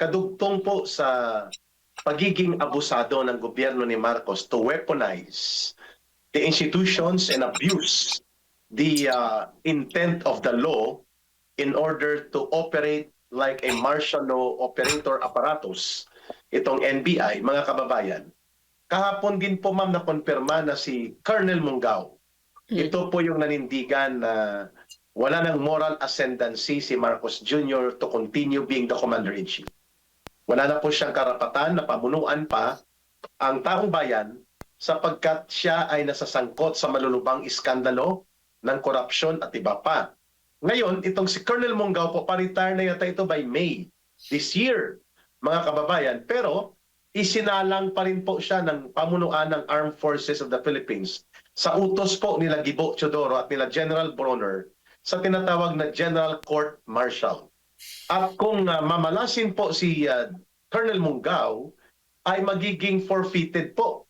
kadugtong po sa pagiging abusado ng gobyerno ni Marcos to weaponize the institutions and abuse the intent of the law in order to operate like a martial law operator apparatus, itong NBI, mga kababayan. Kahapon din po ma'am nakonfirma na si Colonel Mungao. Ito po yung nanindigan na wala ng moral ascendancy si Marcos Jr. to continue being the commander-in-chief. Wala na po siyang karapatan na pamunuan pa ang taong bayan sapagkat siya ay nasasangkot sa malulubang iskandalo ng korupsyon at iba pa. Ngayon, itong si Colonel Mungao po, pa-retire na yata ito by May this year, mga kababayan. Pero isinalang pa rin po siya ng pamunuan ng Armed Forces of the Philippines sa utos po nila Gibo Teodoro at nila General Bronner sa tinatawag na General Court Martial. At kung mamalasin po si Colonel Mungao, ay magiging forfeited po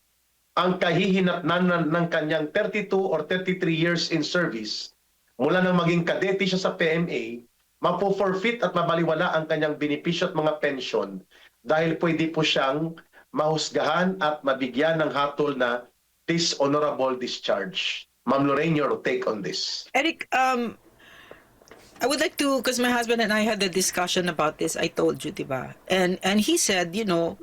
ang kahihinatnan ng kanyang 32 or 33 years in service. Mula nang maging kadete siya sa PMA, mapo-forfeit at mabaliwala ang kanyang benepisyo at mga pensyon dahil pwede po siyang mahusgahan at mabigyan ng hatol na dishonorable discharge. Ma'am Lorraine, your take on this. Eric, I would like to, because my husband and I had a discussion about this, I told you, diba? And he said, you know,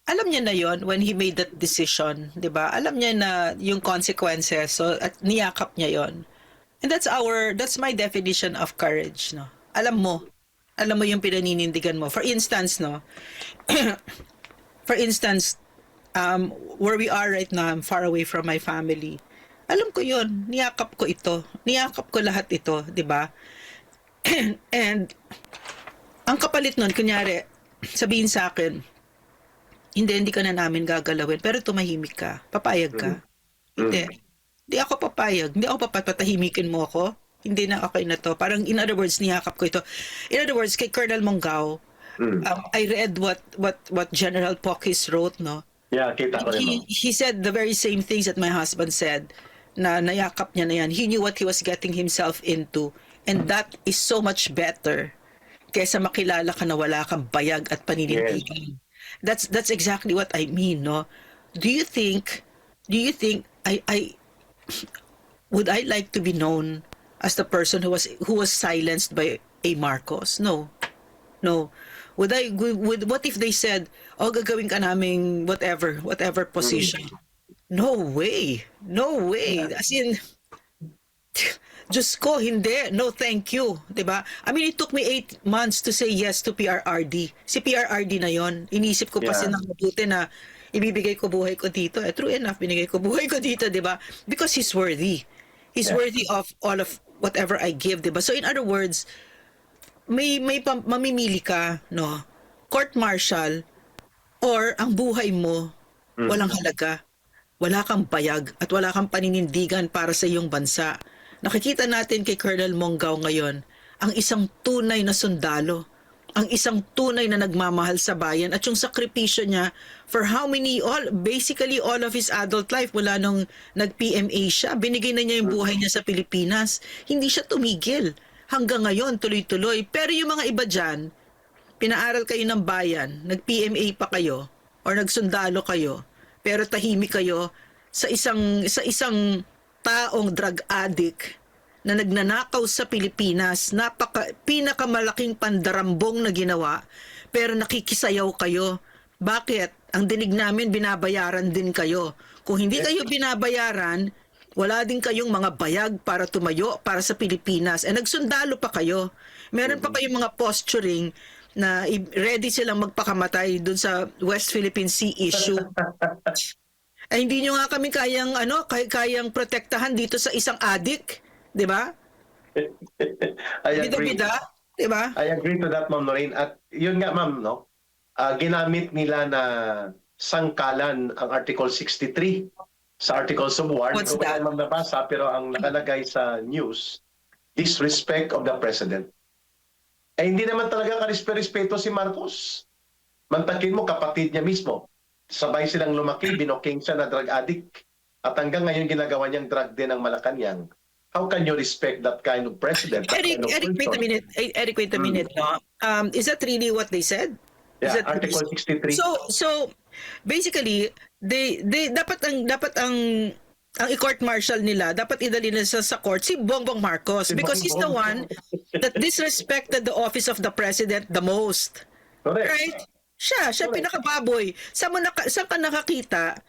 alam niya na yon when he made that decision, diba? Alam niya na yung consequences, so at niyakap niya yon. And that's my definition of courage, no? Alam mo yung pinaninindigan mo. For instance, no, for instance, where we are right now, I'm far away from my family. Alam ko yon, niyakap ko ito, niyakap ko lahat ito, diba? And ang kapalit nun, kunyari, sabihin sa akin, hindi ka na namin gagalawin, pero tumahimik ka, papayag ka. Hindi ako papayag, hindi ako papatahimikin mo ako, hindi na okay na to. Parang in other words, niyakap ko ito. In other words, kay Colonel Mungao, I read what General Pokis wrote, no? Yeah, kita ko rin. He said the very same things that my husband said, na nayakap niya na yan. He knew what he was getting himself into. And that is so much better kaysa makilala ka na wala kang bayag at paninindigan. Yes. That's exactly what I mean, no? Do you think I would I like to be known as the person who was silenced by a Marcos? No. Would what if they said, "Oh, gagawin ka naming whatever position." No way. Yeah. As in, Diyos ko, hindi. No, thank you. Diba? I mean, it took me 8 months to say yes to PRRD. Si PRRD na yon. Inisip ko pa sinang mabuti na ibibigay ko buhay ko dito. True enough, binigay ko buhay ko dito, diba? Because he's worthy. He's worthy of all of whatever I give, diba? So in other words, may mamimili ka, no? Court martial or ang buhay mo walang halaga. Wala kang bayag at wala kang paninindigan para sa iyong bansa. Nakikita natin kay Colonel Mungao ngayon, ang isang tunay na sundalo, ang isang tunay na nagmamahal sa bayan at yung sakripisyo niya for basically all of his adult life mula nung nag-PMA siya, binigay na niya yung buhay niya sa Pilipinas. Hindi siya tumigil. Hanggang ngayon, tuloy-tuloy. Pero yung mga iba dyan, pinaaral kayo ng bayan, nag-PMA pa kayo, or nagsundalo kayo, pero tahimik kayo sa isang taong drug addict na nagnanakaw sa Pilipinas, pinakamalaking pandarambong na ginawa, pero nakikisayaw kayo. Bakit? Ang dinig namin, binabayaran din kayo. Kung hindi kayo binabayaran, wala din kayong mga bayag para tumayo para sa Pilipinas. Nagsundalo pa kayo. Meron pa kayong mga posturing na ready silang magpakamatay dun sa West Philippine Sea issue. Hindi nyo nga kami kayang protektahan dito sa isang adik, di ba? I agree. Di ba? I agree to that, Ma'am Lorraine. At yun nga, Ma'am, no? Ginamit nila na sangkalan ang Article 63 sa Articles of War. What's that? Ma'am, nabasa, pero ang nakalagay sa news, disrespect of the President. Hindi naman talaga karespeto si Marcos. Mantakin mo, kapatid niya mismo. Sabay silang lumaki, binoking siya na drug addict. At hanggang ngayon ginagawa niyang drug din ang Malacanang. How can you respect that kind of president? Eric, wait a minute. No? Is that really what they said? Is Yeah, that Article 63. so basically they dapat ang i-court martial nila, dapat idali nila sa court si Bongbong Marcos Si because he's the Bongbong. one that disrespected the office of the president the most. Correct. Right? Siya Correct. pinakababoy. Saan ka nakakita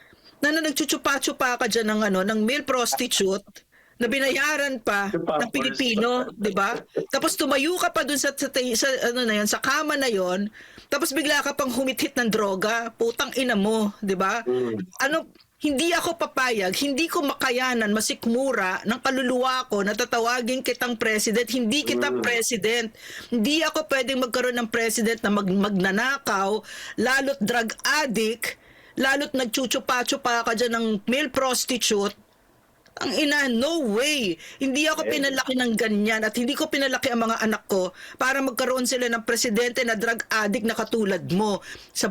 na nagchuchupa-chupa ka dyan ng male prostitute na binayaran pa Yung ng pampers. Pilipino, 'di ba? Tapos tumayo ka pa dun sa ano na 'yon, sa kama na 'yon, tapos bigla ka pang humithit ng droga, putang ina mo, 'di ba? Mm. Ano, hindi ako papayag, hindi ko makayanan masikmura ng kaluluwa ko na tatawagin kitang president, hindi kita president. Hindi ako pwedeng magkaroon ng president na magnanakaw, lalo't drug addict, lalo't nagchuchupa-chupa ka dyan ng male prostitute. Ang ina, no way. Hindi ako pinalaki ng ganyan at hindi ko pinalaki ang mga anak ko para magkaroon sila ng presidente na drug addict na katulad mo. Sa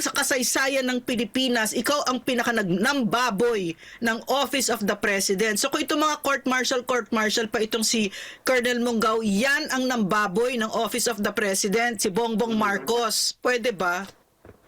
kasaysayan ng Pilipinas, ikaw ang nambaboy ng Office of the President. So kung itong mga court martial pa itong si Colonel Munggaw, yan ang nambaboy ng Office of the President, si Bongbong Marcos. Pwede ba?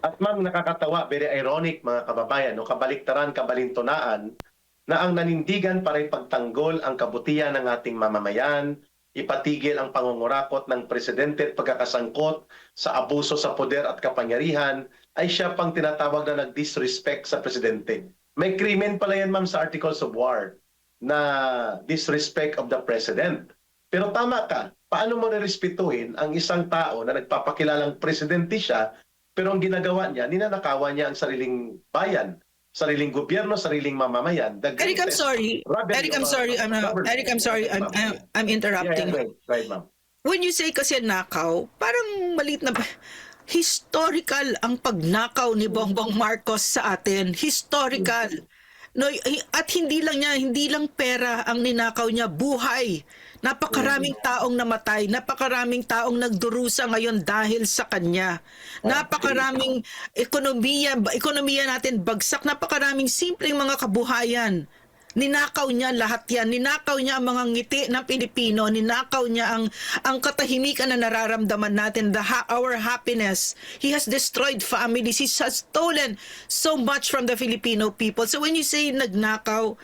At ma'am, nakakatawa, very ironic mga kababayan, no? Kabaliktaran, kabalintunaan, na ang nanindigan para ipagtanggol ang kabutihan ng ating mamamayan, ipatigil ang pangungurakot ng presidente at pagkakasangkot sa abuso sa poder at kapangyarihan, ay siya pang tinatawag na nag-disrespect sa presidente. May krimen pala yan, ma'am, sa Articles of War na disrespect of the president. Pero tama ka, paano mo nirespetuhin ang isang tao na nagpapakilalang presidente siya, pero ang ginagawa niya, ninanakawan niya ang sariling bayan, sariling gobyerno, sariling mamamayan. Eric, I'm sorry. I'm interrupting. Yeah, right, ma'am. When you say kasi nakaw, parang malit na historical ang pagnakaw ni Bongbong Marcos sa atin. Historical. No, at hindi lang pera ang ninakaw niya, buhay. Napakaraming taong namatay, napakaraming taong nagdurusa ngayon dahil sa kanya. Napakaraming ekonomiya natin bagsak, napakaraming simpleng mga kabuhayan. Ninakaw niya lahat yan. Ninakaw niya ang mga ngiti ng Pilipino. Ninakaw niya ang katahimikan na nararamdaman natin, our happiness. He has destroyed families. He has stolen so much from the Filipino people. So when you say nagnakaw,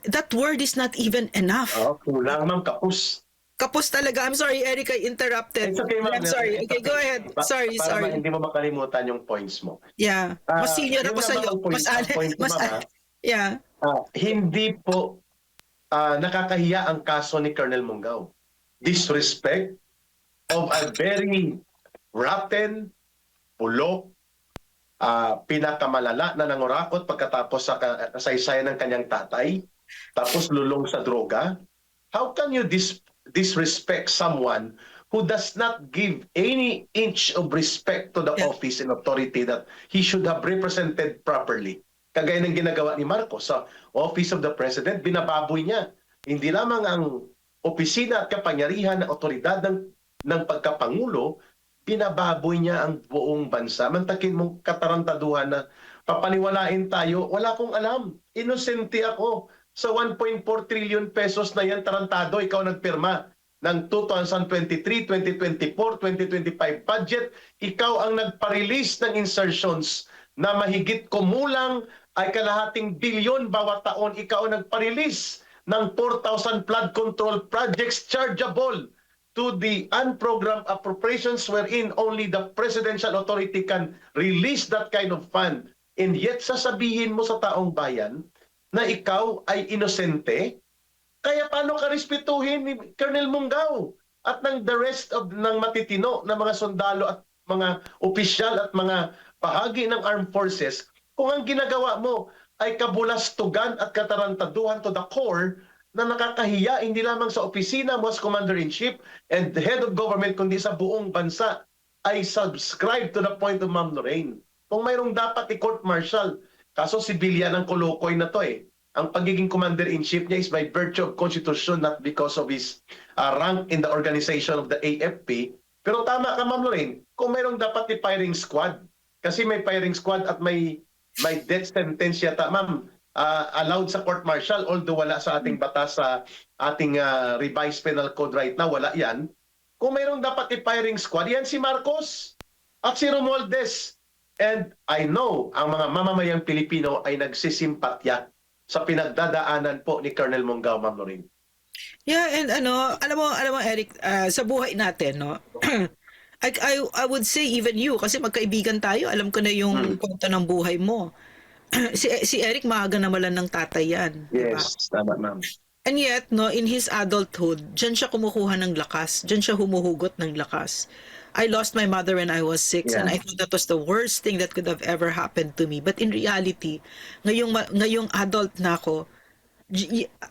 that word is not even enough. Oh, kulang, ma'am, kapus. Kapos talaga. I'm sorry, Eric, I interrupted. It's okay, ma'am. I'm sorry. Okay, go ahead. Sorry. Para hindi mo makalimutan yung points mo. Yeah. Mas senior yun ako sa iyo. naman ang point, Yeah. Hindi po nakakahiya ang kaso ni Colonel Munggaw. Disrespect of a very rotten, bulok, pinakamalala na nangurakot pagkatapos sa kasaysayan ng kanyang tatay, tapos lulong sa droga. How can you disrespect someone who does not give any inch of respect to the office and authority that he should have represented properly? Kagaya ng ginagawa ni Marcos sa Office of the President, binababoy niya. Hindi lamang ang opisina at kapangyarihan ng otoridad ng pagkapangulo, binababoy niya ang buong bansa. Mantakin mong katarantaduhan na papaniwalain tayo, wala akong alam. Inosente ako. Sa 1.4 trillion pesos na yan, tarantado, ikaw nagpirma ng 2023, 2024, 2025 budget. Ikaw ang nagpa-release ng insertions na mahigit kumulang ay kalahating bilyon bawat taon. Ikaw ang nagpa-release ng 4,000 flood control projects chargeable to the unprogrammed appropriations wherein only the presidential authority can release that kind of fund. And yet sasabihin mo sa taong bayan na ikaw ay inosente? Kaya paano ka respetuhin ni Colonel Munggaw at ng the rest of ng matitino na mga sundalo at mga opisyal at mga bahagi ng armed forces kung ang ginagawa mo ay kabulastugan at katarantaduhan to the core na nakakahiya hindi lamang sa opisina mo as Commander-in-Chief and the head of government kundi sa buong bansa ay subscribe to the point of Ma'am Lorraine. Kung mayroong dapat i-court martial, kaso sibilyan ng kolokoy na to eh. Ang pagiging Commander-in-Chief niya is by virtue of Constitution, not because of his rank in the organization of the AFP. Pero tama ka, Ma'am Lorraine, kung mayroong dapat i-firing squad, kasi may firing squad at may death sentence yata, ma'am, allowed sa court martial, although wala sa ating batas sa ating revised penal code right now, wala yan. Kung mayroong dapat i-firing squad, yan si Marcos. at si Romualdez. And I know ang mga mamamayang Pilipino ay nagsisimpatya sa pinagdadaanan po ni Colonel Mongao, Ma'am Lorraine. Yeah, and alam mo Eric, sa buhay natin, no? I would say even you kasi magkaibigan tayo, alam ko na yung kwento ng buhay mo. Si Eric maaga nawalan ng tatay yan, di ba? Yes, tama, ma'am. And yet, no, in his adulthood, dyan siya kumukuha ng lakas. Dyan siya humuhugot ng lakas. I lost my mother when I was 6 and Yeah. I thought that was the worst thing that could have ever happened to me. But in reality, ngayong adult na ako,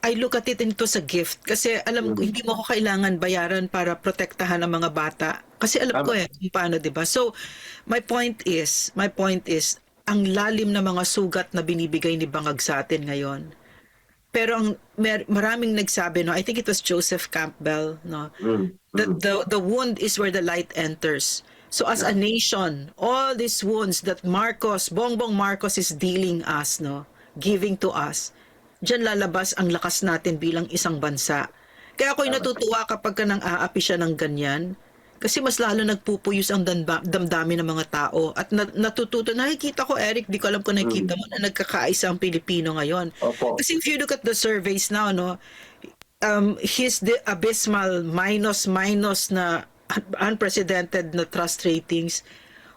I look at it into sa gift. Kasi alam ko, hindi mo ako kailangan bayaran para protektahan ang mga bata. Kasi alam ko Tama. kung paano, di ba? So, my point is, ang lalim na mga sugat na binibigay ni Bangag sa atin ngayon. Pero maraming nagsabi, no, I think it was Joseph Campbell, no, that the wound is where the light enters. So as a nation, all these wounds that Bongbong Marcos is dealing us, no, giving to us, diyan lalabas ang lakas natin bilang isang bansa. Kaya ako'y natutuwa kapag ka nang aapi siya ng ganyan. Kasi mas lalo nagpupuyos ang damdamin ng mga tao. At natututo, nakikita ko, Eric, di ko alam kung nakikita mo na nagkakaisa ang Pilipino ngayon. Opo. Kasi if you look at the surveys now, no, his abysmal minus na unprecedented na trust ratings,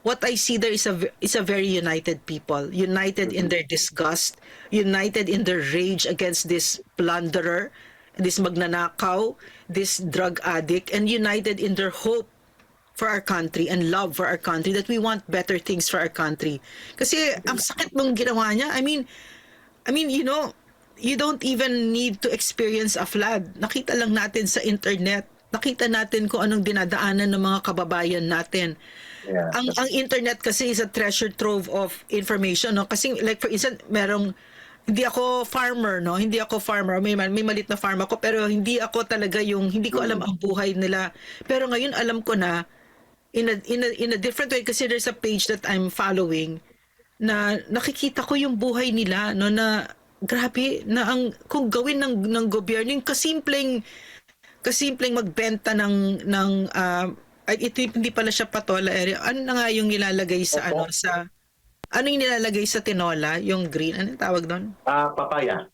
what I see there is a very united people, united in their disgust, united in their rage against this plunderer, this magnanakaw, this drug addict, and united in their hope for our country and love for our country, that we want better things for our country. Kasi ang sakit mong ginawa niya. I mean, you know, you don't even need to experience a flood. Nakita lang natin sa internet. Nakita natin kung anong dinadaanan ng mga kababayan natin. Yeah. Ang internet kasi is a treasure trove of information, no? Kasi like for instance, hindi ako farmer, no? Hindi ako farmer. May malit na farm ako, pero hindi ako talaga hindi ko alam ang buhay nila. Pero ngayon alam ko na in a different way, kasi there's a page that I'm following na nakikita ko yung buhay nila, no, na grabe na kung gawin ng gobyerno yung kasimpleng magbenta ito hindi pala siya patola area. Ano na nga yung nilalagay sa Opo. ano yung nilalagay sa tinola, yung green, anong tawag doon? Papaya.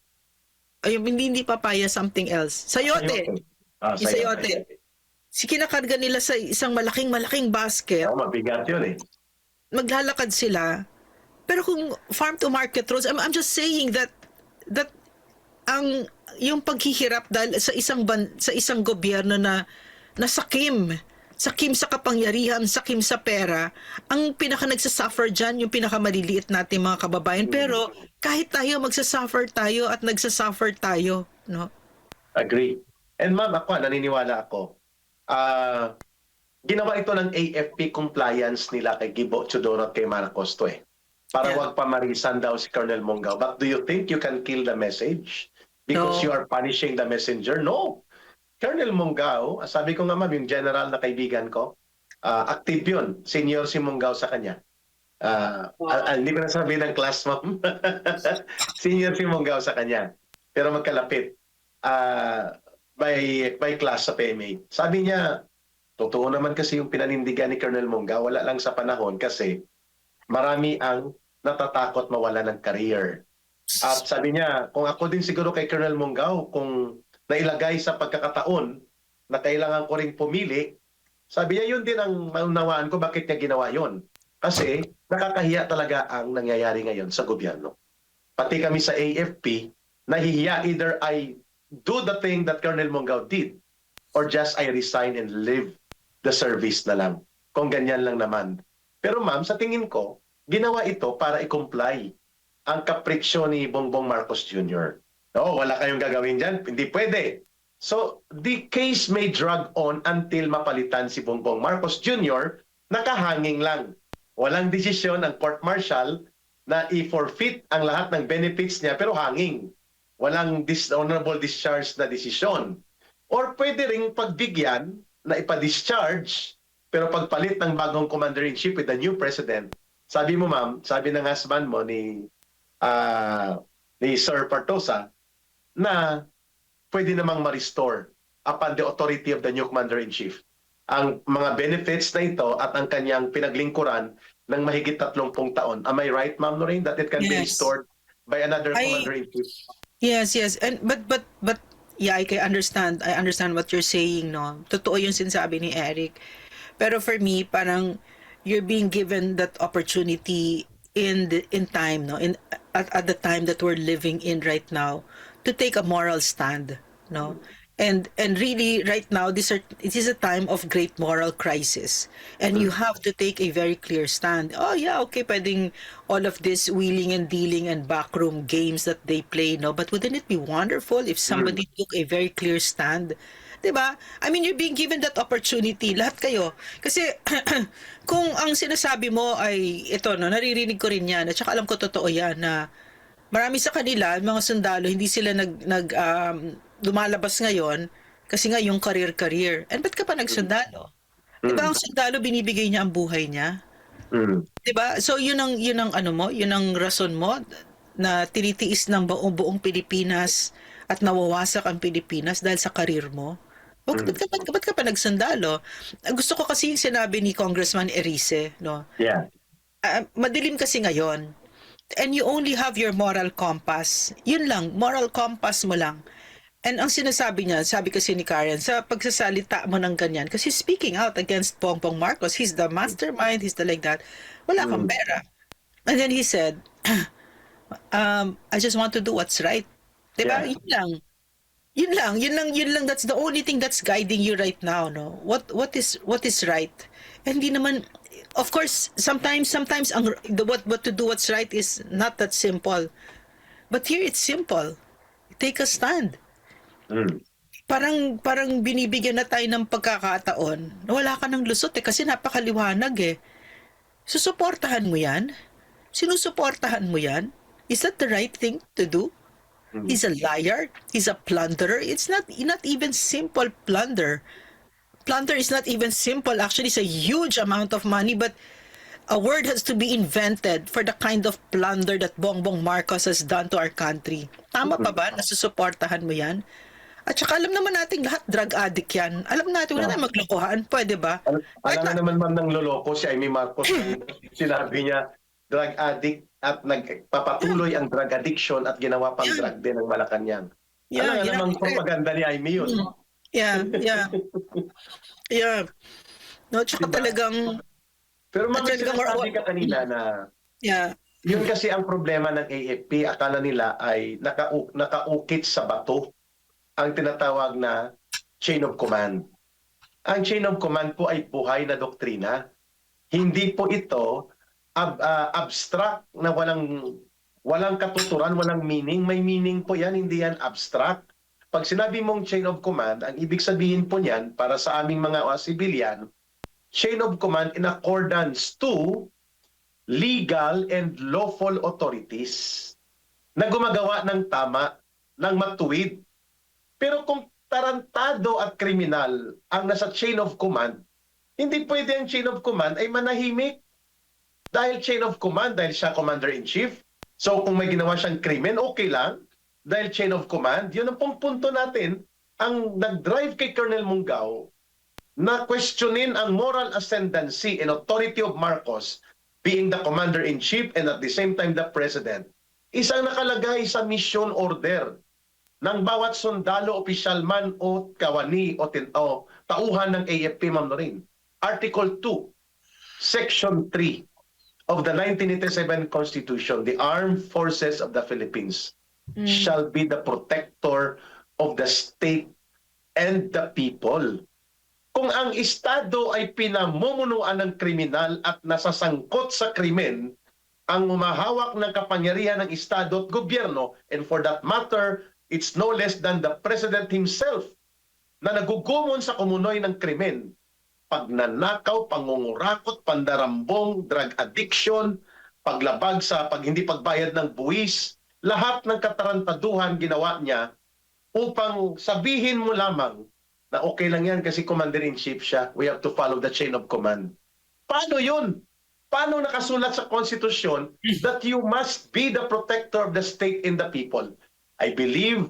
Ay, hindi papaya, something else. Sayote. Sayote. Kinakarga nila sa isang malaking basket. Oh, mabigat yun eh. Maglalakad sila. Pero kung farm to market roads, I'm just saying that yung paghihirap dahil sa isang gobyerno na sakim sa kapangyarihan, sakim sa pera, ang pinaka nagsasuffer dyan, yung pinakamaliliit natin mga kababayan. Pero kahit tayo magsasuffer tayo at nagsasuffer tayo, no? Agree. And ma'am, naniniwala ako. Ginawa ito ng AFP compliance nila kay Gibo Chodoro at kay Marcos to eh. Para Yeah. wag pamarisan daw si Colonel Mongao. But do you think you can kill the message? Because No. you are punishing the messenger? No. Colonel Mongao, sabi ko nga ma'am, yung general na kaibigan ko, active yun. Senior si Mongao sa kanya. Hindi ko na sabihin ng class ma'am. Senior si Mongao sa kanya. Pero magkalapit. By class sa PMA. Sabi niya, totoo naman kasi yung pinanindigan ni Colonel Mongao, wala lang sa panahon kasi marami ang natatakot mawala ng career. At sabi niya, kung ako din siguro kay Colonel Mongao, kung nailagay sa pagkakataon na kailangan ko ring pumili, sabi niya yun din ang maunawaan ko bakit niya ginawa yun. Kasi nakakahiya talaga ang nangyayari ngayon sa gobyerno. Pati kami sa AFP, nahihiya, either I do the thing that Colonel Mongao did or just I resign and leave the service na lang. Kung ganyan lang naman. Pero ma'am, sa tingin ko, ginawa ito para i-comply ang kapritsyo ni Bongbong Marcos Jr. No, wala kayong gagawin dyan, hindi pwede. So, the case may drag on until mapalitan si Bongbong Marcos Jr. Nakahanging lang. Walang desisyon ang court martial na i-forfeit ang lahat ng benefits niya pero hanging. Walang dishonorable discharge na desisyon. Or pwede ring pagbigyan na ipa-discharge pero pagpalit ng bagong commander-in-chief with the new president. Sabi mo ma'am, sabi ng husband mo ni Sir Partosa na pwede namang ma-restore upon the authority of the new commander-in-chief. ang mga benefits na ito at ang kanyang pinaglingkuran ng mahigit 30 taon. Am I right, Ma'am Lorraine, that it can be Yes. restored by another I commander-in-chief? Yes. And but yeah, I can understand. I understand what you're saying, no. Totoo yung sinasabi ni Eric. Pero for me, parang you're being given that opportunity in time, no, at the time that we're living in right now, to take a moral stand, no. And really right now it is a time of great moral crisis, and you have to take a very clear stand. Oh yeah, okay, pwedeng all of this wheeling and dealing and backroom games that they play, no, but wouldn't it be wonderful if somebody took a very clear stand? 'Di ba? I mean, you're being given that opportunity, lahat kayo. Kasi kung ang sinasabi mo ay ito, no, naririnig ko rin 'yan at saka alam ko totoo 'yan na marami sa kanila, mga sundalo, hindi sila lumalabas ngayon kasi nga yung career. And ba't ka pa nagsundalo? 'Di ba ang sundalo binibigay niya ang buhay niya? Mm. 'Di ba? So yun ang ano mo, yun ang rason mo na tinitiis ng buong Pilipinas at nawawasak ang Pilipinas dahil sa karir mo. Ba't ka pa nagsundalo? Gusto ko kasi yung sinabi ni Congressman Erice, no? Yeah. Madilim kasi ngayon. And you only have your moral compass. Yun lang, moral compass mo lang. And ang sinasabi niya, sabi kasi ni Karen, sa pagsasalita mo ng ganyan, kasi speaking out against Bongbong Marcos, he's the mastermind, he's the like that, wala kang pera. And then he said, I just want to do what's right. Diba? Yeah. Yun lang, that's the only thing that's guiding you right now, no? What is right? And hindi naman, of course, sometimes what to do what's right is not that simple. But here it's simple. Take a stand. Parang binibigyan na tayo ng pagkakataon na wala ka ng lusot kasi napakaliwanag eh. Susuportahan mo yan? Sinusuportahan mo yan? Is that the right thing to do? He's a liar. He's a plunderer. It's not even simple plunder. Plunder is not even simple. Actually, it's a huge amount of money, but a word has to be invented for the kind of plunder that Bongbong Marcos has done to our country. Tama pa ba na susuportahan mo yan? At saka alam naman natin lahat drug addict yan. Alam natin, wala na maglokohan. Pwede ba? Alam na naman ma'am ng loloko si Amy Marcos. Sinabi niya, drug addict at nagpapatuloy ang drug addiction at ginawa pang drug din ng Malacanang. Yeah, Alam nga yeah. namang propaganda ni Amy yun. Yeah. No, tsaka Diba? talagang, Pero ma'am, Talagang sinasabi ka kanina na yeah. yun kasi ang problema ng AFP, akala nila ay nakaukit sa bato ang tinatawag na chain of command. Ang chain of command po ay buhay na doktrina. Hindi po ito abstract na walang katuturan, walang meaning. May meaning po yan, hindi yan abstract. Pag sinabi mong chain of command, ang ibig sabihin po niyan para sa aming mga civilian, chain of command in accordance to legal and lawful authorities na gumagawa ng tama, ng matuwid. Pero kung tarantado at kriminal ang nasa chain of command, hindi pwede ang chain of command ay manahimik. Dahil chain of command, dahil siya commander-in-chief. So kung may ginawa siyang krimen, okay lang. Dahil chain of command, yun ang punto natin, ang nag-drive kay Colonel Mungao na questionin ang moral ascendancy and authority of Marcos being the commander-in-chief and at the same time the president, isang nakalagay sa mission order ng bawat sundalo, opisyal man o kawani o tauhan ng AFP, Ma'am Lorraine. Article 2, Section 3 of the 1987 Constitution, the Armed Forces of the Philippines shall be the protector of the state and the people. Kung ang Estado ay pinamumunuan ng kriminal at nasasangkot sa krimen, ang umahawak ng kapangyarihan ng Estado at gobyerno, and for that matter, it's no less than the President himself na nagugumon sa kumunoy ng krimen. Pagnanakaw, pangungurakot, pandarambong, drug addiction, paglabag sa hindi pagbayad ng buwis, lahat ng katarantaduhan ginawa niya upang sabihin mo lamang na okay lang yan kasi commander-in-chief siya. We have to follow the chain of command. Paano yun? Paano nakasulat sa konstitusyon that you must be the protector of the state and the people? I believe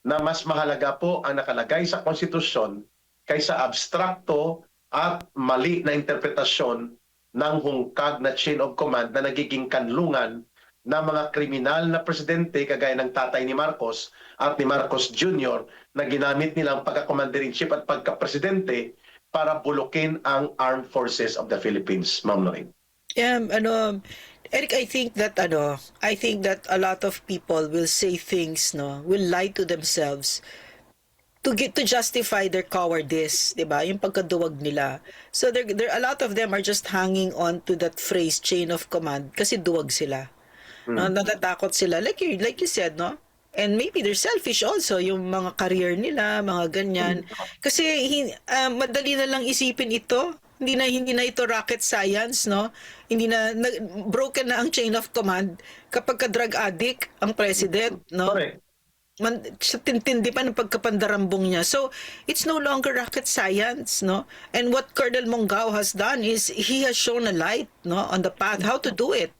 na mas mahalaga po ang nakalagay sa konstitusyon kaysa abstrakto at mali na interpretasyon ng hungkag na chain of command na nagiging kanlungan ng mga kriminal na presidente kagaya ng tatay ni Marcos at ni Marcos Jr. na ginamit nilang pagka-commander-in-chief at pagka-presidente para bulukin ang armed forces of the Philippines, Ma'am Lorraine. Eric, I think that a lot of people will say things, no, will lie to themselves to justify their cowardice, 'di ba? Yung pagkaduwag nila. So there a lot of them are just hanging on to that phrase chain of command kasi duwag sila. No, natatakot sila like you said, no? And maybe they're selfish also, yung mga career nila, mga ganyan. Kasi madali na lang isipin ito. Hindi na ito rocket science, no? Hindi na broken na ang chain of command kapag ka drug addict ang president, no? Correct. Tintindi pa ng pagkapandarambong niya. So, it's no longer rocket science, no? And what Colonel Mongao has done is he has shown a light, no, on the path how to do it.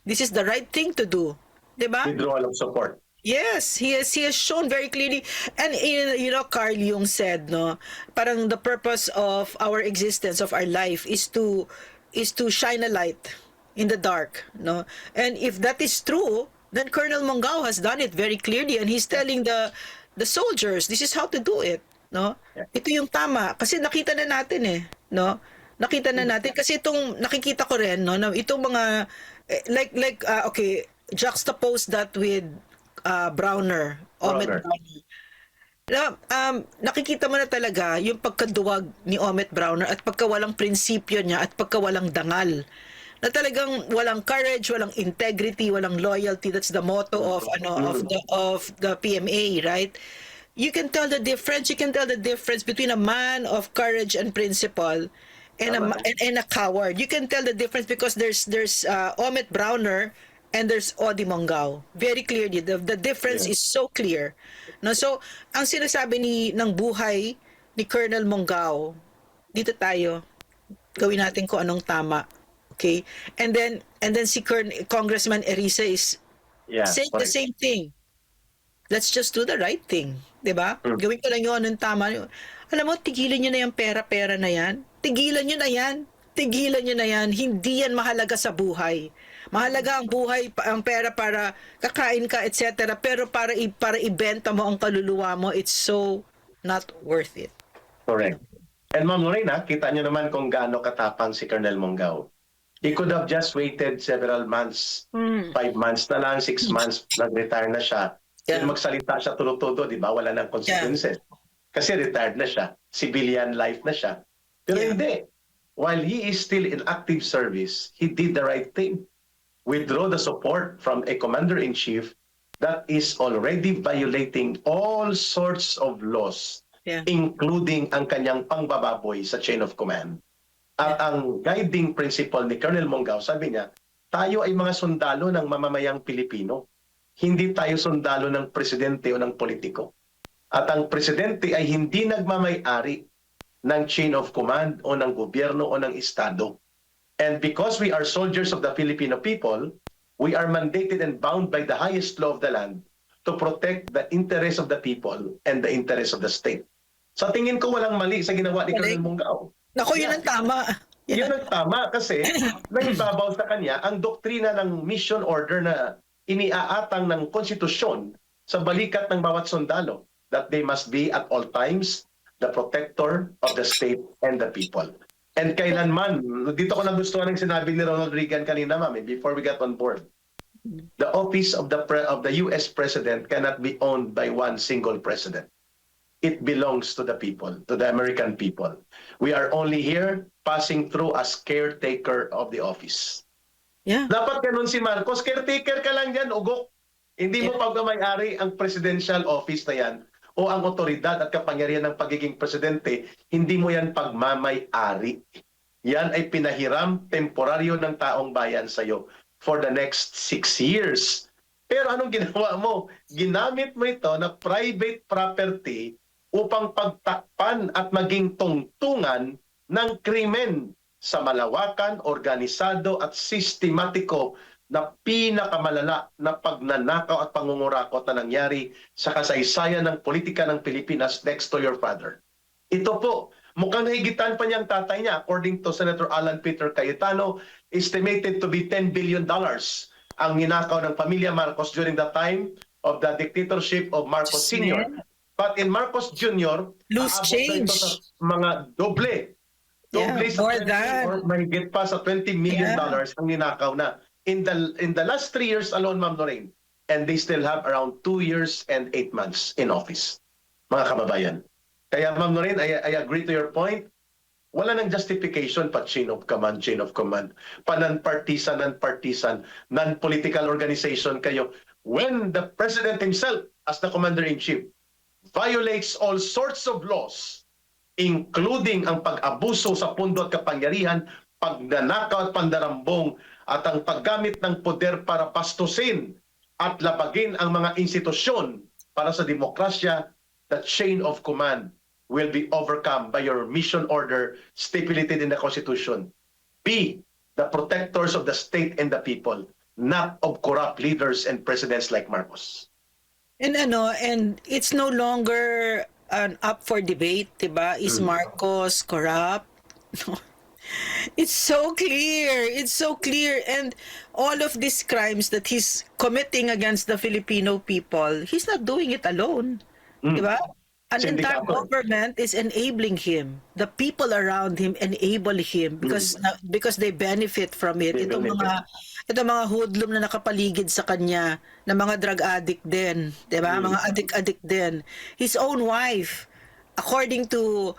This is the right thing to do. 'Di ba? Withdrawal of support. Yes, he has shown very clearly. And Carl Jung said, no, parang the purpose of our existence, of our life is to shine a light in the dark, no? And if that is true, then Colonel Mongao has done it very clearly and he's telling the soldiers, this is how to do it, no? Ito yung tama kasi nakita na natin no? Nakita na natin kasi itong nakikita ko rin, no, na itong mga okay, juxtapose that with Browner, Omet Browner. Nakikita mo na talaga yung pagkaduwag ni Omet Browner at pagkawalang prinsipyo niya at pagkawalang dangal. Na talagang walang courage, walang integrity, walang loyalty. That's the motto of the PMA, right? You can tell the difference. You can tell the difference between a man of courage and principle and a coward. You can tell the difference because there's Omet Browner and there's Odi Mongao. Very clearly, the difference is so clear. No, so ang sinasabi ng buhay ni Colonel Mongao, dito tayo, gawin natin kung anong tama. Okay? And then si Congressman Erisa is saying the same thing. Let's just do the right thing. 'Di ba? Gawin ko lang yun anong tama. Alam mo, tigilan niyo na yung pera-pera na yan. Tigilan niyo na yan. Tigilan niyo na yan. Hindi yan mahalaga sa buhay. Mahalaga ang buhay, ang pera para kakain ka, etc. Pero para ibenta mo ang kaluluwa mo, it's so not worth it. Correct. And Ma'am Lorena, kita niyo naman kung gaano katapang si Colonel Mongao. He could have just waited several months, 5 months na lang, 6 months, nag-retire na siya. Then magsalita siya tulo-todo, di ba? Wala nang consequences. Kasi retired na siya. Civilian life na siya. Pero hindi. While he is still in active service, he did the right thing. Withdraw the support from a commander-in-chief that is already violating all sorts of laws, including ang kanyang pangbababoy sa chain of command. At ang guiding principle ni Colonel Mongao, sabi niya, tayo ay mga sundalo ng mamamayang Pilipino. Hindi tayo sundalo ng presidente o ng politiko. At ang presidente ay hindi nagmamay-ari ng chain of command o ng gobyerno o ng estado. And because we are soldiers of the Filipino people, we are mandated and bound by the highest law of the land to protect the interests of the people and the interests of the state. Sa tingin ko walang mali sa ginawa ni Colonel Mongao. Naku, yun ang tama. Yun ang tama kasi naibabaw sa kanya ang doktrina ng mission order na iniaatang ng konstitusyon sa balikat ng bawat sundalo that they must be at all times the protector of the state and the people. And kailanman, dito ko nagustuhan ang sinabi ni Ronald Reagan kanina, ma'am, before we got on board. The office of the US president cannot be owned by one single president. It belongs to the people, to the American people. We are only here passing through as caretaker of the office. Yeah. Dapat ganun si Marcos, caretaker ka lang yan, ugok. Hindi mo pagmamay-ari ang presidential office na yan o ang otoridad at kapangyarihan ng pagiging presidente, hindi mo yan pagmamay-ari. Yan ay pinahiram temporaryo ng taong bayan sa iyo for the next 6 years. Pero anong ginawa mo? Ginamit mo ito na private property upang pagtakpan at maging tungtungan ng krimen sa malawakan, organisado at sistematiko na pinakamalala na pagnanakaw at pangungurakot na nangyari sa kasaysayan ng politika ng Pilipinas next to your father. Ito po, Mukhang nahigitan pa niyang tatay niya. According to Senator Alan Peter Cayetano, estimated to be $10 billion ang ninakaw ng pamilya Marcos during the time of the dictatorship of Marcos Just Sr. man. But in Marcos Jr., Loose aabot na ito sa change. mga doble. Yeah, Doble sa more 20 or than. mahigit pa sa $20 million Yeah. ang ninakaw na. In the last 3 years alone, Ma'am Lorraine, and they still have around 2 years and 8 months in office, mga kababayan. Kaya Ma'am Lorraine, I agree to your point. Wala nang justification pa chain of command, pa non-partisan, non-political organization kayo. When the President himself, as the Commander-in-Chief, violates all sorts of laws, including ang pag-abuso sa pundo at kapangyarihan, pagnanakaw at pandarambong, at ang paggamit ng poder para pastusin at labagin ang mga institusyon para sa demokrasya, the chain of command will be overcome by your mission order stipulated in the Constitution. Be the protectors of the state and the people, not of corrupt leaders and presidents like Marcos. And it's no longer up for debate, 'di ba? Is Marcos corrupt? It's so clear. It's so clear. And all of these crimes that he's committing against the Filipino people, he's not doing it alone. Diba? An entire Sindikato. government is enabling him. The people around him enable him because they benefit from it. They benefit. Itong mga hoodlum na nakapaligid sa kanya, na mga drug addict din, 'di ba? Mga addict din. His own wife, according to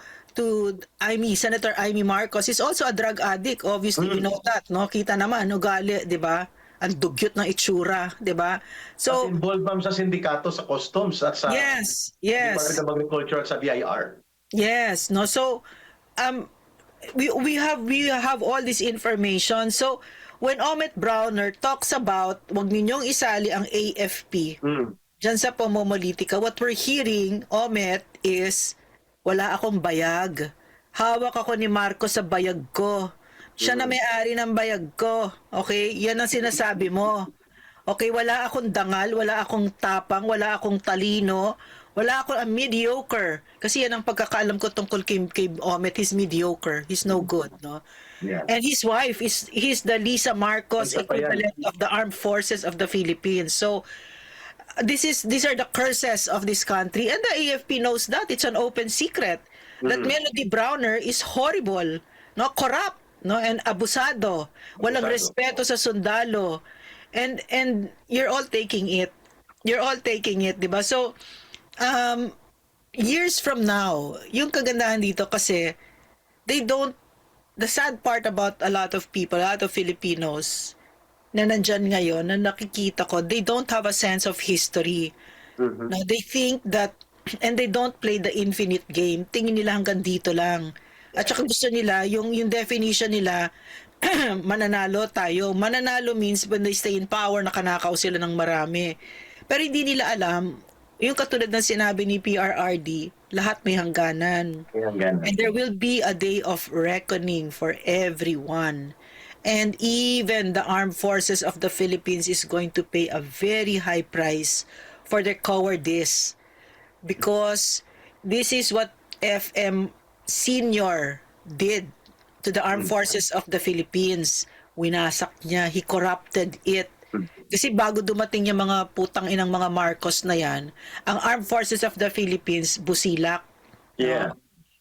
Senator Amy Marcos, is also a drug addict. Obviously, we know that, no? Kita naman, ugali, 'di ba? Ang dugyot ng itsura, 'di ba? So, involved ma'am sa sindikato, sa customs at sa yes. Department of Agriculture at sa BIR. Yes, no. So we have all this information. So when Omet Browner talks about wag ninyong isali ang AFP diyan sa pamomolitika, what we're hearing, Omet, is wala akong bayag. Hawak ako ni Marcos sa bayag ko. Siya na may-ari ng bayag ko. Okay? Yan ang sinasabi mo. Okay, wala akong dangal, wala akong tapang, wala akong talino, wala akong mediocre. Kasi yan ang pagkakaalam ko tungkol kay Omet, he's mediocre. He's no good, no? Yeah. And his wife he's the Lisa Marcos Isa pa yan. equivalent of the armed forces of the Philippines. So these are the curses of this country, and the AFP knows that. It's an open secret that Melody Browner is horrible, no, corrupt, no, and abusado. Walang respeto sa sundalo. And you're all taking it. You're all taking it, 'di ba? So years from now, yung kagandahan dito kasi the sad part about a lot of people, a lot of Filipinos na nandyan ngayon, na nakikita ko, they don't have a sense of history. No, they think that, and they don't play the infinite game. Tingin nila hanggang dito lang. At saka gusto nila, yung definition nila, mananalo tayo. Mananalo means when they stay in power, nakanakaw sila ng marami. Pero hindi nila alam, yung katulad ng sinabi ni PRRD, lahat may hangganan. And there will be a day of reckoning for everyone. And even the armed forces of the Philippines is going to pay a very high price for their cowardice. Because this is what FM Senior did to the armed forces of the Philippines. Winasak niya, he corrupted it. Kasi bago dumating yung mga putang inang mga Marcos na yan, ang armed forces of the Philippines, busilak. Yeah.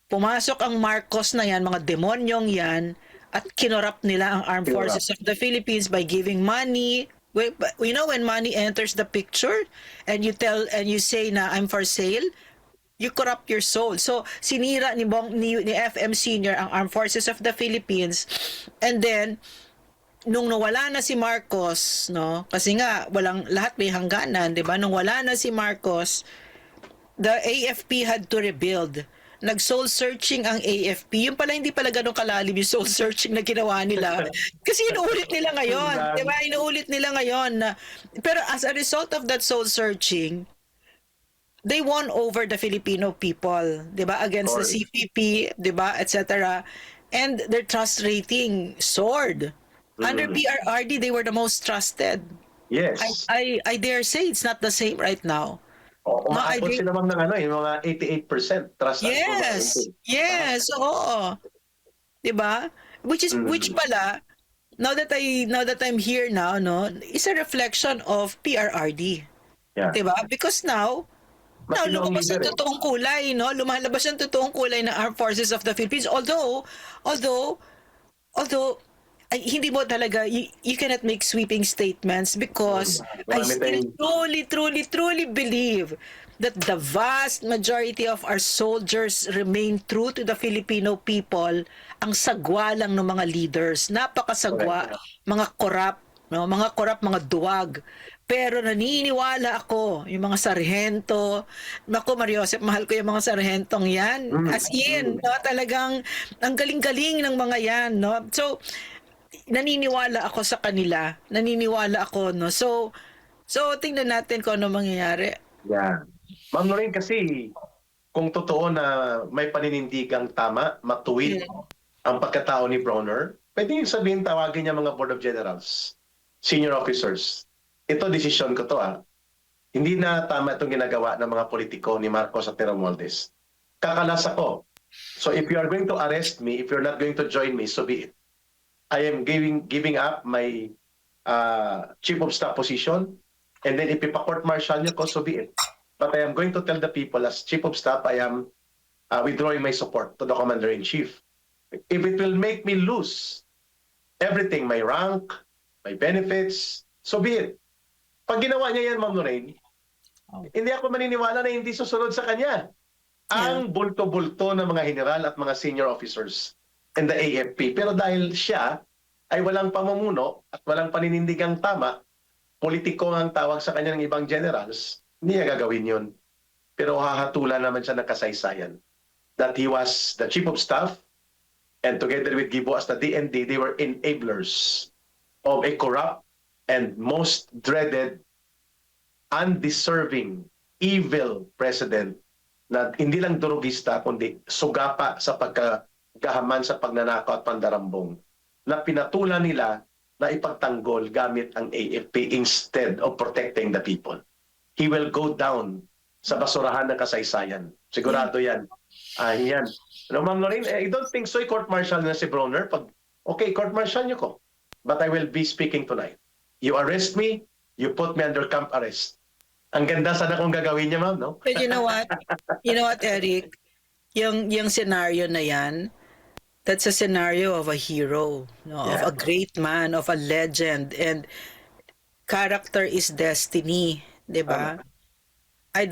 Pumasok ang Marcos na yan, mga demonyong yan, at kinorrupt nila ang armed forces of the Philippines by giving money. You know, when money enters the picture and you say na I'm for sale, you corrupt your soul. So sinira ni FM Senior ang armed forces of the Philippines, and then nung nawala na si Marcos, no, kasi nga lahat may hangganan, 'di ba? Nung wala na si Marcos, the AFP had to rebuild. Nag-soul searching ang AFP. Yung pala hindi pala ganun kalalim yung soul searching na ginawa nila. Kasi inuulit nila ngayon. Diba? Inuulit nila ngayon. Pero as a result of that soul searching, they won over the Filipino people. Diba? Against the CPP, diba? Etc. And their trust rating soared. Under PRRD, they were the most trusted. Yes. I dare say it's not the same right now. O, No, I umaabot think, sila ma'am ng ano, yung mga 88% trust approval yes, rating. yes, oo. 'Di ba? Which Mm. pala, now that I'm here now, no, is a reflection of PRRD. Yeah. 'Di ba? Because now Matino ang lumabas leader ang eh. totoong kulay, no? Lumalabas ang totoong kulay ng Armed Forces of the Philippines. Although although ay, hindi mo talaga, you cannot make sweeping statements because I Marami still tayong truly believe that the vast majority of our soldiers remain true to the Filipino people. Ang sagwa lang ng mga leaders, napakasagwa, correct. mga korap, no? Mga korap, mga duwag. Pero naniniwala ako, yung mga sarhento, naku Mariosep, mahal ko yung mga sarhentong yan. Mm. As in, Mm. no, talagang ang galing-galing ng mga yan, no? So, naniniwala ako sa kanila. Naniniwala ako, no? So tingnan natin kung ano mangyayari. Yeah. Ma'am Lorraine, kasi kung totoo na may paninindigang tama, matuwid Mm. ang pagkatao ni Bronner, pwede yung sabihin tawagin niya mga Board of Generals, senior officers. Ito, desisyon ko to Hindi na tama itong ginagawa ng mga politiko ni Marcos at ni Romualdez. Kakalas ako. So if you are going to arrest me, if you're not going to join me, so be it. I am giving up my chief of staff position, and then if ipa-court martial niyo ko, so be it. But I am going to tell the people as chief of staff, I am withdrawing my support to the commander-in-chief. If it will make me lose everything, my rank, my benefits, so be it. Pag ginawa niya yan, Ma'am Lorraine, hindi ako maniniwala na hindi susunod sa kanya. Yeah. Ang bulto-bulto ng mga general at mga senior officers in the AFP. Pero dahil siya ay walang pamumuno at walang paninindigang tama, politiko ang tawag sa kanya ng ibang generals, hindi niya gagawin yun. Pero hahatulan naman siya ng kasaysayan. That he was the chief of staff, and together with Gibo as the DND, they were enablers of a corrupt and most dreaded, undeserving, evil president na hindi lang durugista kundi sugapa sa pagkagahaman sa pagnanakaw at pandarambong na pinatulan nila na ipagtanggol gamit ang AFP instead of protecting the people. He will go down sa basurahan ng kasaysayan. Sigurado yan. Yan. No, Ma'am Lorraine, I don't think so. Court-martial na si Bronner. Okay, court-martial niyo ko. But I will be speaking tonight. You arrest me, you put me under camp arrest. Ang ganda sana kung gagawin niya, ma'am, no? But you know what? You know what, Eric? Yung scenario na yan, that's a scenario of a hero, no? Of Yeah. a great man, of a legend. And character is destiny, di ba? I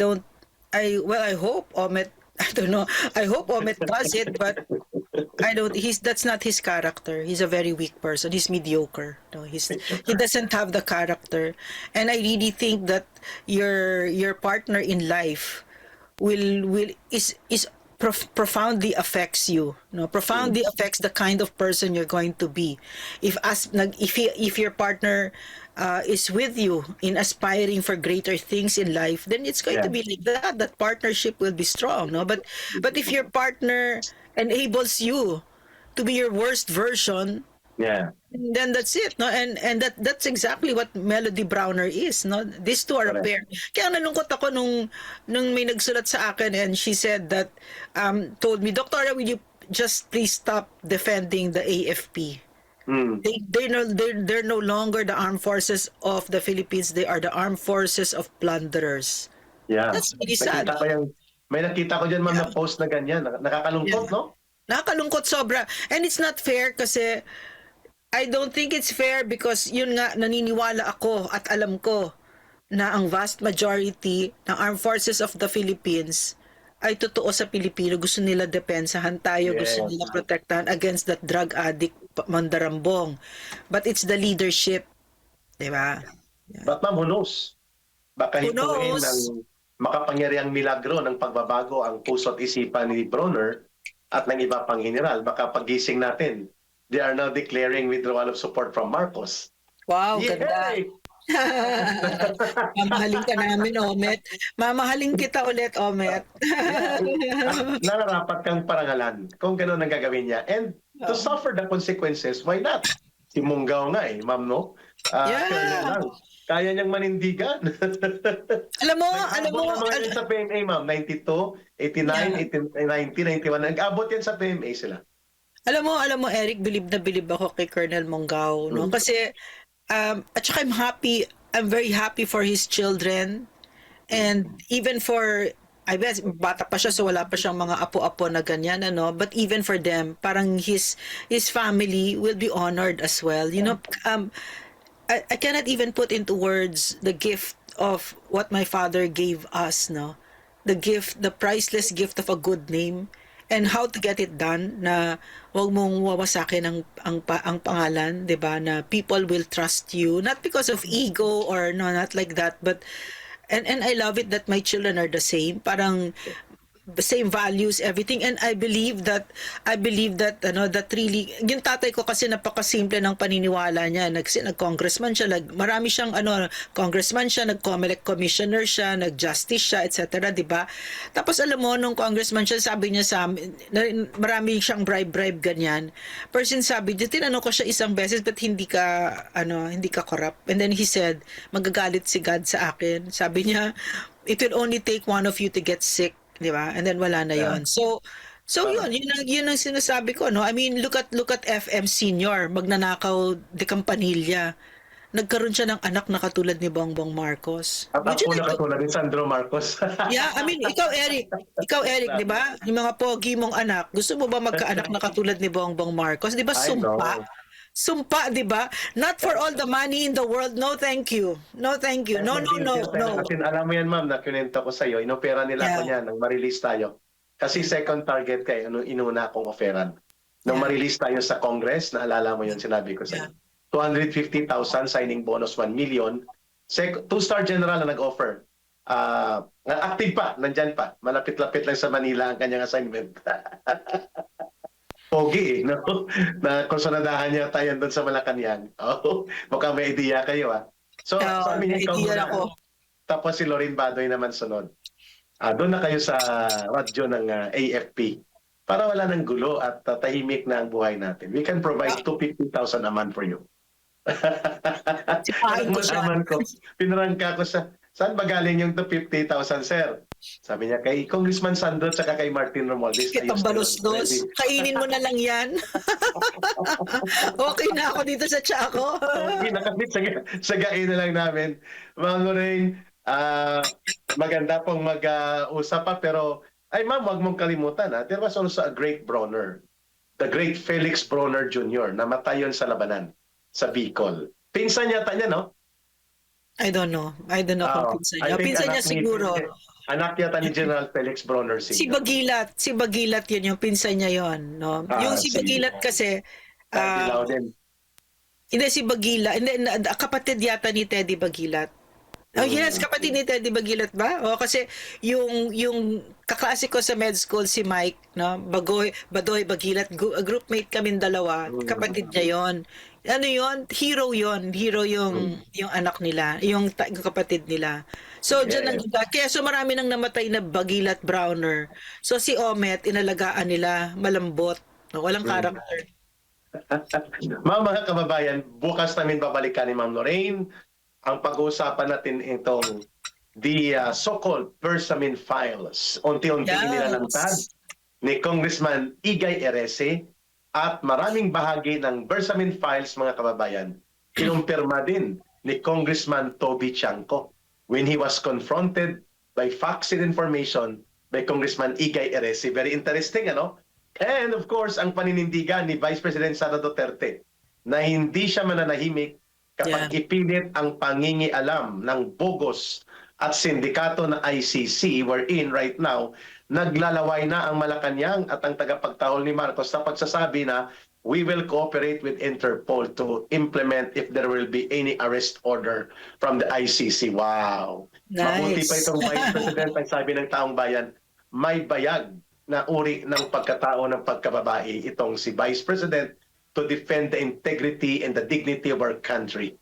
hope Omet, I don't know, I hope Omet does it, but that's not his character. He's a very weak person. He's mediocre. No, he doesn't have the character. And I really think that your partner in life is profoundly affects you, no, profoundly affects the kind of person you're going to be. If your partner is with you in aspiring for greater things in life, then it's going to be like that partnership will be strong, no. But if your partner enables you to be your worst version, Yeah. then that's it, no. And that's exactly what Melody Browner is, no. These two are a pair. Kaya nalungkot ako nung may nagsulat sa akin and she said that told me, Doctora, will you just please stop defending the AFP? They're no longer the armed forces of the Philippines. They are the armed forces of plunderers. Yeah. That's really sad. May nakita ko dyan, ma'am, na post na ganyan. Nakakalungkot, no? Nakakalungkot sobra. And it's not fair kasi I don't think it's fair because yun nga, naniniwala ako at alam ko na ang vast majority ng armed forces of the Philippines ay totoo sa Pilipino. Gusto nila depensahan tayo, gusto nila protektahan against that drug addict mandarambong. But it's the leadership. Diba? Yeah. But ma'am, who knows? Baka hituin ng makapangyariang milagro ng pagbabago ang puso at isipan ni Bronner at ng iba pang general. Baka pagising natin, they are now declaring withdrawal of support from Marcos. Wow, ganda. Mamahalin ka namin, Omet. Mamahalin kita ulit, Omet. Nararapat kang parangalan kung gano'n ang gagawin niya. And to suffer the consequences, why not? Si Munggao nga ma'am, no? Colonel Yeah. lang. Kaya niyang manindigan. Alam mo, Nag-abot naman yan sa PMA, ma'am. 92, 89, yeah. 90, 91. Nag-abot yan sa PMA sila. Alam mo, Eric, bilib na bilib ako kay Colonel Monggao, no? Mm. Kasi, at saka I'm very happy for his children. And even for, I guess, bata pa siya, so wala pa siyang mga apo-apo na ganyan, ano? But even for them, parang his family will be honored as well. You know, I cannot even put into words the gift of what my father gave us, no? The gift, the priceless gift of a good name and how to get it done na wag mong wawasakin ang pangalan, 'di ba? Na people will trust you not because of ego or no, not like that, but and I love it that my children are the same. Parang the same values, everything, and I believe that ano, that really yung tatay ko kasi napakasimple ng paniniwala niya. Nag-congressman siya, marami siyang ano, congressman siya, nag-COMELEC commissioner siya, nag-justice siya, etc., di ba? Tapos alam mo, nung congressman siya, sabi niya sa amin, marami siyang bribe ganyan. Pero sabi niya, tinanong ko siya isang beses, but hindi ka corrupt? And then he said, magagalit si God sa akin. Sabi niya, it will only take one of you to get sick, di ba? And then wala na Yeah. yon. So yun ang sinasabi ko, no? I mean, look at FM Senior, magnanakaw de Campanilla. Nagkaroon siya ng anak na katulad ni Bongbong Marcos. At Would you ako na like to- katulad ni Sandro Marcos. Yeah, I mean, ikaw Eric, di ba? Yung mga pogi mong anak, gusto mo ba magkaanak na katulad ni Bongbong Marcos? Di ba I know. Sumpa, di ba? Not for all the money in the world. No, thank you. No, thank you. No. Kasi alam mo yan, ma'am, na kinento ko sa'yo, inopera nila ako Yeah. niyan nang ma-release tayo. Kasi second target kay inuna akong oferan. Nung Yeah. ma-release tayo sa Congress, naalala mo yun, sinabi ko sa'yo. 250,000 signing bonus, 1 million. Two-star general na nag-offer. Active pa, nandyan pa. Malapit-lapit lang sa Manila ang kanyang assignment. Pogi no? Na konsoladahan niya tayo doon sa Malacanang. Oh, mukhang may idea kayo, So, sabi niya, ikaw idea muna. ako. Tapos si Lorin Badoy naman sunod. Doon na kayo sa radyo ng AFP para wala ng gulo at tahimik na ang buhay natin. We can provide 250,000 a month for you. Sipahin ko siya. Malaman ko, pinarangka ko sa, saan ba galing yung 250,000, sir? Sabi niya, kay Congressman Sandro at saka kay Martin Romualdez. Kitang balos-dos. Kainin mo na lang yan. Okay na ako dito sa Chaco. Pinakabit sa gain na lang namin. Ma'am Lorraine, maganda pong mag-usap pa, pero ay ma'am, wag mong kalimutan. There was also a great Bronner, the great Felix Bronner Jr. namatay yun sa labanan, sa Bicol. Pinsan yata niya, no? I don't know kung pinsan niya. I think Pinsan niya siguro. Anak yata ni General Felix Bronner Si Sr. Bagilat yun, yung pinsan niya yun. No? Yung si si- Bagilat kasi, Dilaw din. hindi si Bagilat, hindi, kapatid yata ni Teddy Bagilat. Oh yes, kapatid ni Teddy Bagilat ba? O kasi yung kaklase ko sa med school si Mike, no? Badoy Bagilat, groupmate kaming dalawa, kapatid niya 'yon. Ano 'yon? Hero yung anak nila, yung kapatid nila. So diyan kaya so marami nang namatay na Bagilat Browner. So si Omet inalagaan nila, malambot, no? Walang character. Mga kababayan, bukas namin babalikan ni Ma'am Lorraine ang pag-uusapan natin itong the so-called Bersamin Files. Unti-unti Yes. inilalantad ni Congressman Igay Erese at maraming bahagi ng Bersamin Files, mga kababayan, kinumpirma din ni Congressman Toby Chanco when he was confronted by facts and information by Congressman Igay Erese. Very interesting, ano? And of course, ang paninindigan ni Vice President Sara Duterte na hindi siya mananahimik kapag ipilit ang pangingialam ng bogus at sindikato na ICC wherein right now naglalaway na ang Malacanang at ang tagapagtahol ni Marcos sa pagsasabi na we will cooperate with Interpol to implement if there will be any arrest order from the ICC. Wow! Nice. Mabuti pa itong Vice President ang sabi ng taong bayan, may bayag na uri ng pagkatao ng pagkababae itong si Vice President to defend the integrity and the dignity of our country.